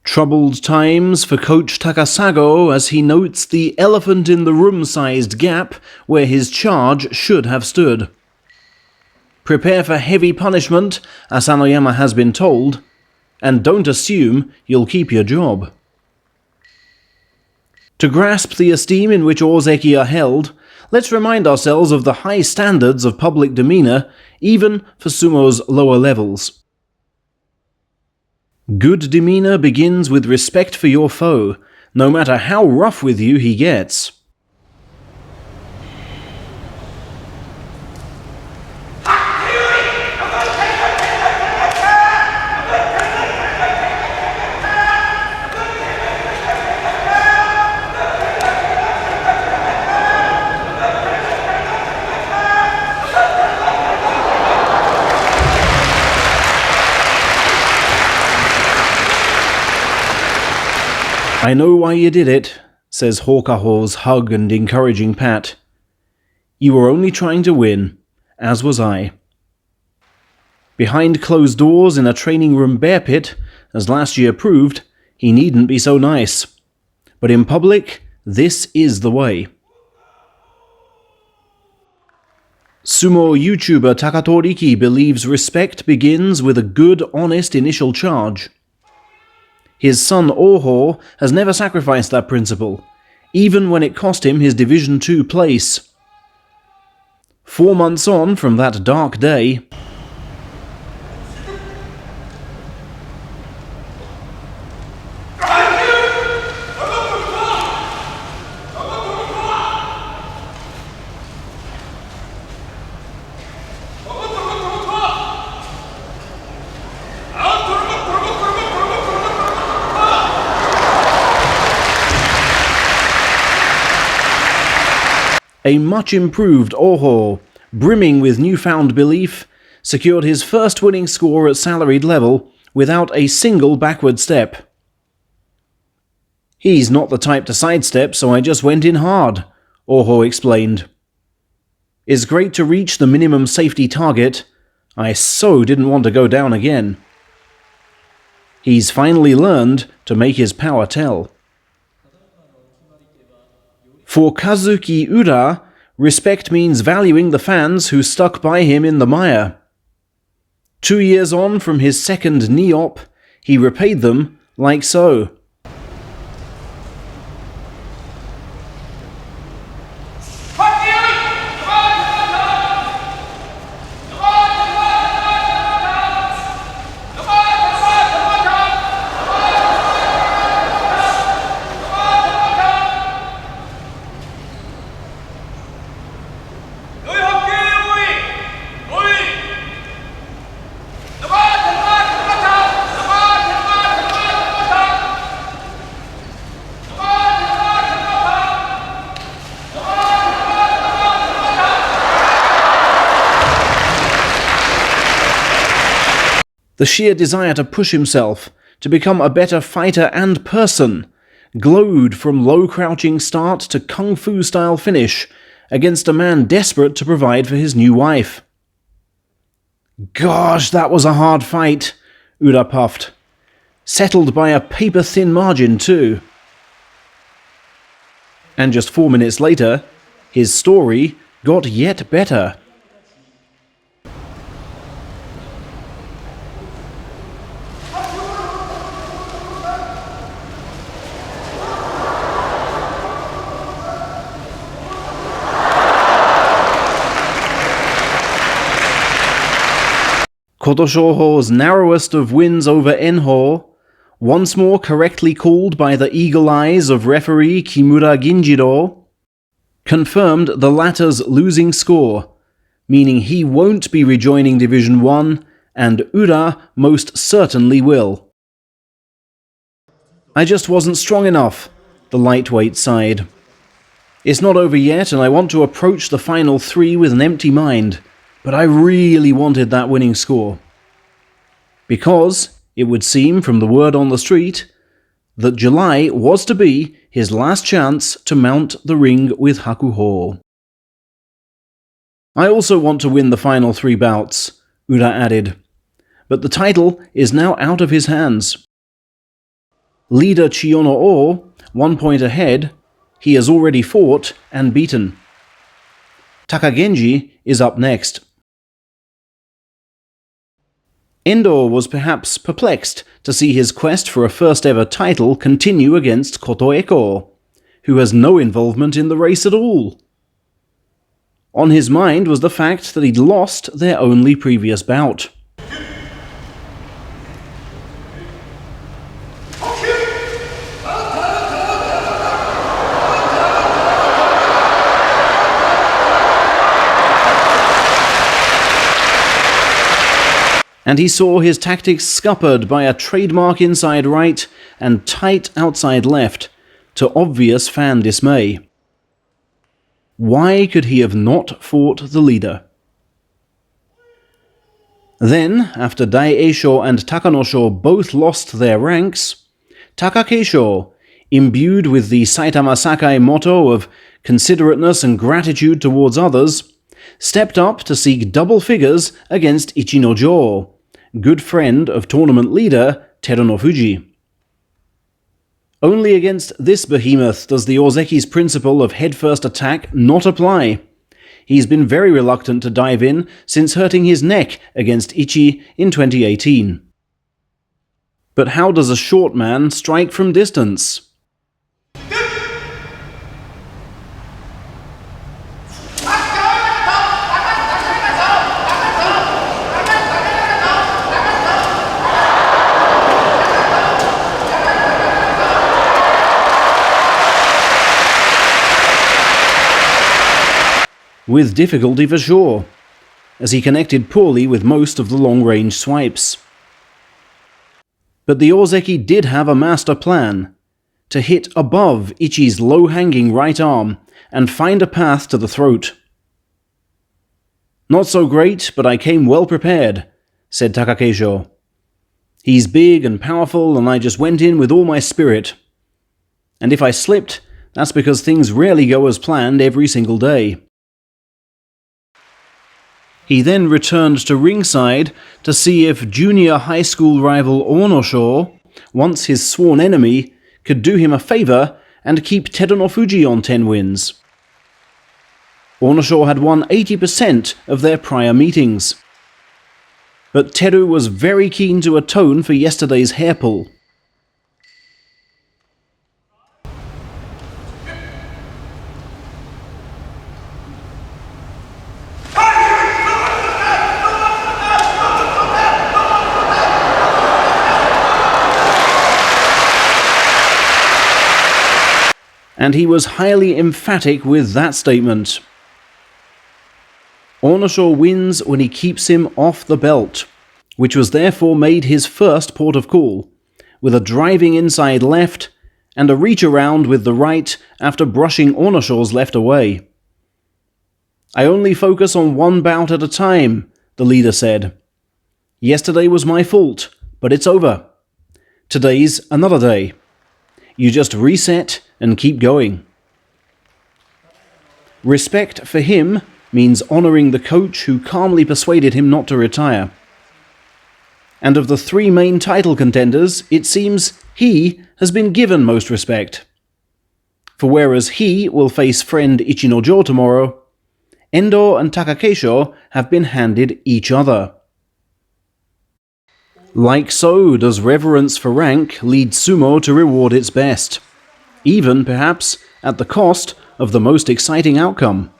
Troubled times for Coach Takasago as he notes the elephant-in-the-room-sized gap where his charge should have stood. Prepare for heavy punishment, Asanoyama has been told, and don't assume you'll keep your job. To grasp the esteem in which Ozeki are held, let's remind ourselves of the high standards of public demeanor, even for sumo's lower levels. Good demeanor begins with respect for your foe, no matter how rough with you he gets. I know why you did it, says Hokaho's hug and encouraging pat. You were only trying to win, as was I. Behind closed doors in a training room bear pit, as last year proved, he needn't be so nice. But in public, this is the way. Sumo YouTuber Takatoriki believes respect begins with a good, honest initial charge. His son Oho has never sacrificed that principle, even when it cost him his Division 2 place. 4 months on from that dark day, a much-improved Oho, brimming with newfound belief, secured his first winning score at salaried level without a single backward step. He's not the type to sidestep, so I just went in hard, Oho explained. It's great to reach the minimum safety target. I so didn't want to go down again. He's finally learned to make his power tell. For Kazuki Ura, respect means valuing the fans who stuck by him in the mire. 2 years on from his second knee-op, he repaid them like so. The sheer desire to push himself, to become a better fighter and person, glowed from low crouching start to kung fu style finish against a man desperate to provide for his new wife. Gosh, that was a hard fight, Ura puffed. Settled by a paper-thin margin too. And just 4 minutes later, his story got yet better. Kotoshoho's narrowest of wins over Enho, once more correctly called by the eagle eyes of referee Kimura Ginjiro, confirmed the latter's losing score, meaning he won't be rejoining Division 1, and Ura most certainly will. I just wasn't strong enough, the lightweight sighed. It's not over yet, and I want to approach the final 3 with an empty mind. But I really wanted that winning score. Because, it would seem from the word on the street, that July was to be his last chance to mount the ring with Hakuho. I also want to win the final 3 bouts, Ura added, but the title is now out of his hands. Leader Chiyono-o, 1 point ahead, he has already fought and beaten. Takagenji is up next. Endo was perhaps perplexed to see his quest for a first-ever title continue against Kotoeko, who has no involvement in the race at all. On his mind was the fact that he'd lost their only previous bout. And he saw his tactics scuppered by a trademark inside right and tight outside left, to obvious fan dismay. Why could he have not fought the leader? Then, after Daieisho and Takanosho both lost their ranks, Takakeisho, imbued with the Saitama Sakai motto of considerateness and gratitude towards others, stepped up to seek double figures against Ichinojo, good friend of tournament leader Terunofuji. Only against this behemoth does the Ozeki's principle of head-first attack not apply. He's been very reluctant to dive in since hurting his neck against Ichi in 2018. But how does a short man strike from distance? With difficulty for sure, as he connected poorly with most of the long-range swipes. But the Ozeki did have a master plan, to hit above Ichi's low-hanging right arm and find a path to the throat. "Not so great, but I came well prepared," said Takakeisho. "He's big and powerful, and I just went in with all my spirit. And if I slipped, that's because things rarely go as planned every single day." He then returned to ringside to see if junior high school rival Onosho, once his sworn enemy, could do him a favour and keep Terunofuji on 10 wins. Onosho had won 80% of their prior meetings. But Teru was very keen to atone for yesterday's hair pull. And he was highly emphatic with that statement. Onosho wins when he keeps him off the belt, which was therefore made his first port of call, with a driving inside left and a reach around with the right after brushing Onosho's left away. "I only focus on one bout at a time," the leader said. "Yesterday was my fault, but it's over. Today's another day. You just reset and keep going." Respect for him means honouring the coach who calmly persuaded him not to retire. And of the 3 main title contenders, it seems he has been given most respect. For whereas he will face friend Ichinojo tomorrow, Endo and Takakeisho have been handed each other. Like so does reverence for rank lead Sumo to reward its best, even perhaps at the cost of the most exciting outcome.